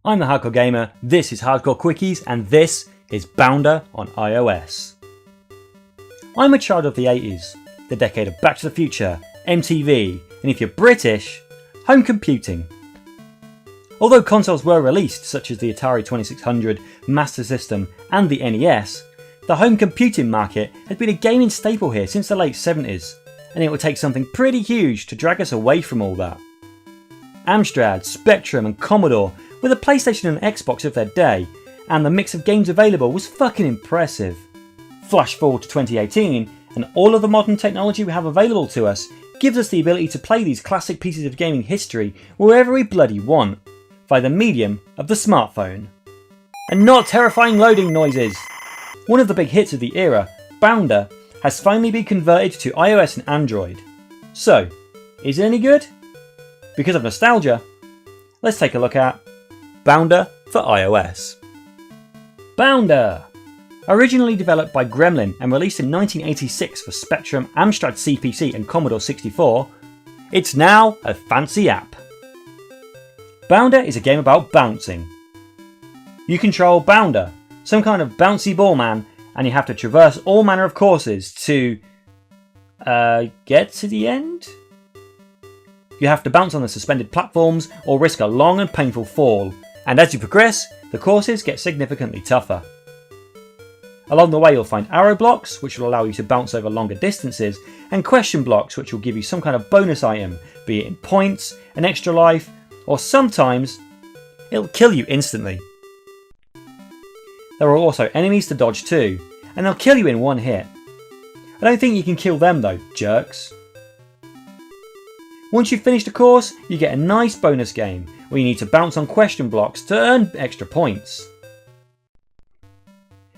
I'm the Hardcore Gamer, this is Hardcore Quickies, and this is Bounder on iOS. I'm a child of the 80s, the decade of Back to the Future, MTV, and if you're British, home computing. Although consoles were released, such as the Atari 2600, Master System, and the NES, the home computing market has been a gaming staple here since the late 70s, and it would take something pretty huge to drag us away from all that. Amstrad, Spectrum, and Commodore were the PlayStation and Xbox of their day, and the mix of games available was fucking impressive. Flash forward to 2018, and all of the modern technology we have available to us gives us the ability to play these classic pieces of gaming history wherever we bloody want, via the medium of the smartphone. And not terrifying loading noises! One of the big hits of the era, Bounder, has finally been converted to iOS and Android. So, is it any good? Because of nostalgia, let's take a look at Bounder for iOS. Bounder! Originally developed by Gremlin and released in 1986 for Spectrum, Amstrad CPC and Commodore 64, it's now a fancy app. Bounder is a game about bouncing. You control Bounder, some kind of bouncy ball man, and you have to traverse all manner of courses to get to the end? You have to bounce on the suspended platforms or risk a long and painful fall, and as you progress, the courses get significantly tougher. Along the way you'll find arrow blocks, which will allow you to bounce over longer distances, and question blocks, which will give you some kind of bonus item, be it in points, an extra life, or sometimes it'll kill you instantly. There are also enemies to dodge too, and they'll kill you in one hit. I don't think you can kill them though, jerks. Once you've finished a course, you get a nice bonus game, where you need to bounce on question blocks to earn extra points.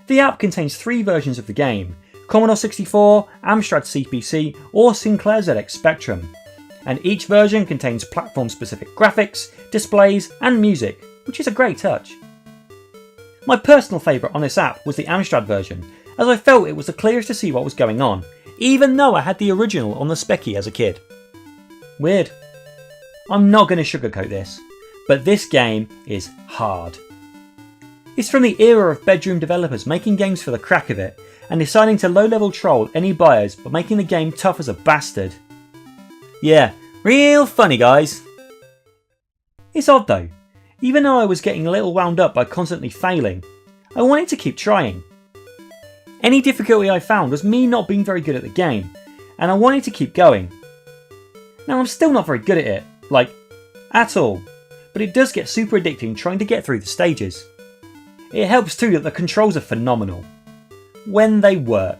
The app contains 3 versions of the game, Commodore 64, Amstrad CPC or Sinclair ZX Spectrum, and each version contains platform specific graphics, displays and music, which is a great touch. My personal favourite on this app was the Amstrad version, as I felt it was the clearest to see what was going on, even though I had the original on the Specky as a kid. Weird. I'm not going to sugarcoat this, but this game is hard. It's from the era of bedroom developers making games for the crack of it, and deciding to low-level troll any buyers by making the game tough as a bastard. Yeah, real funny guys. It's odd though, even though I was getting a little wound up by constantly failing, I wanted to keep trying. Any difficulty I found was me not being very good at the game, and I wanted to keep going. Now I'm still not very good at it, at all, but it does get super addicting trying to get through the stages. It helps too that the controls are phenomenal. When they work.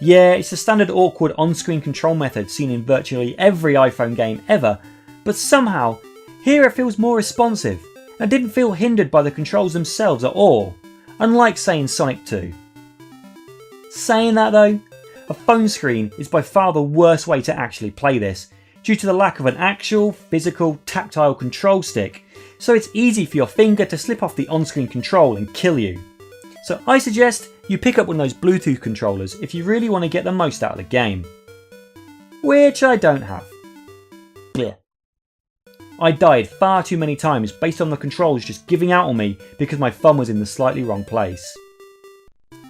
Yeah, it's the standard awkward on-screen control method seen in virtually every iPhone game ever, but somehow, here it feels more responsive, and didn't feel hindered by the controls themselves at all, unlike say in Sonic 2. Saying that though, a phone screen is by far the worst way to actually play this, due to the lack of an actual, physical, tactile control stick, so it's easy for your finger to slip off the on-screen control and kill you. So I suggest you pick up one of those Bluetooth controllers if you really want to get the most out of the game. Which I don't have. Blech. I died far too many times based on the controls just giving out on me because my thumb was in the slightly wrong place.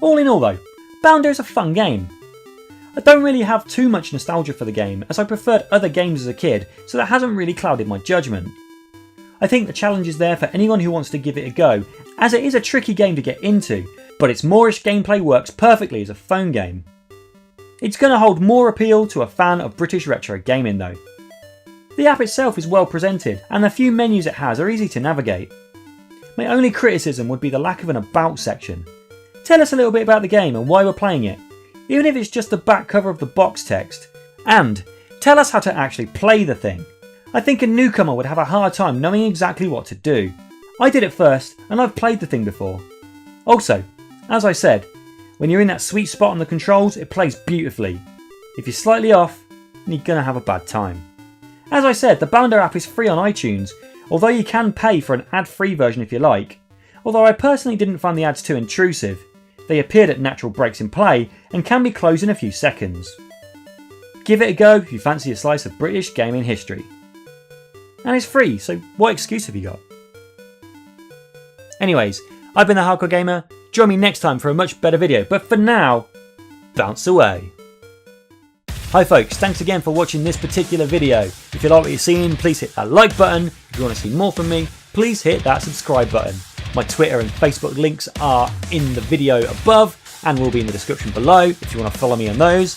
All in all though, Bounder is a fun game. I don't really have too much nostalgia for the game, as I preferred other games as a kid, so that hasn't really clouded my judgment. I think the challenge is there for anyone who wants to give it a go, as it is a tricky game to get into, but its Moorish gameplay works perfectly as a phone game. It's going to hold more appeal to a fan of British retro gaming though. The app itself is well presented, and the few menus it has are easy to navigate. My only criticism would be the lack of an about section. Tell us a little bit about the game and why we're playing it, even if it's just the back cover of the box text, and tell us how to actually play the thing. I think a newcomer would have a hard time knowing exactly what to do. I did it first, and I've played the thing before. Also, as I said, when you're in that sweet spot on the controls, it plays beautifully. If you're slightly off, you're going to have a bad time. As I said, the Bounder app is free on iTunes, although you can pay for an ad-free version if you like, although I personally didn't find the ads too intrusive. They appeared at natural breaks in play and can be closed in a few seconds. Give it a go if you fancy a slice of British gaming history. And it's free, so what excuse have you got? Anyways, I've been the Hardcore Gamer. Join me next time for a much better video, but for now, bounce away. Hi folks, thanks again for watching this particular video. If you like what you're seeing, please hit that like button. If you want to see more from me, please hit that subscribe button. My Twitter and Facebook links are in the video above and will be in the description below if you want to follow me on those.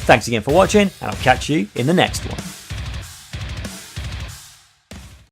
Thanks again for watching, and I'll catch you in the next one.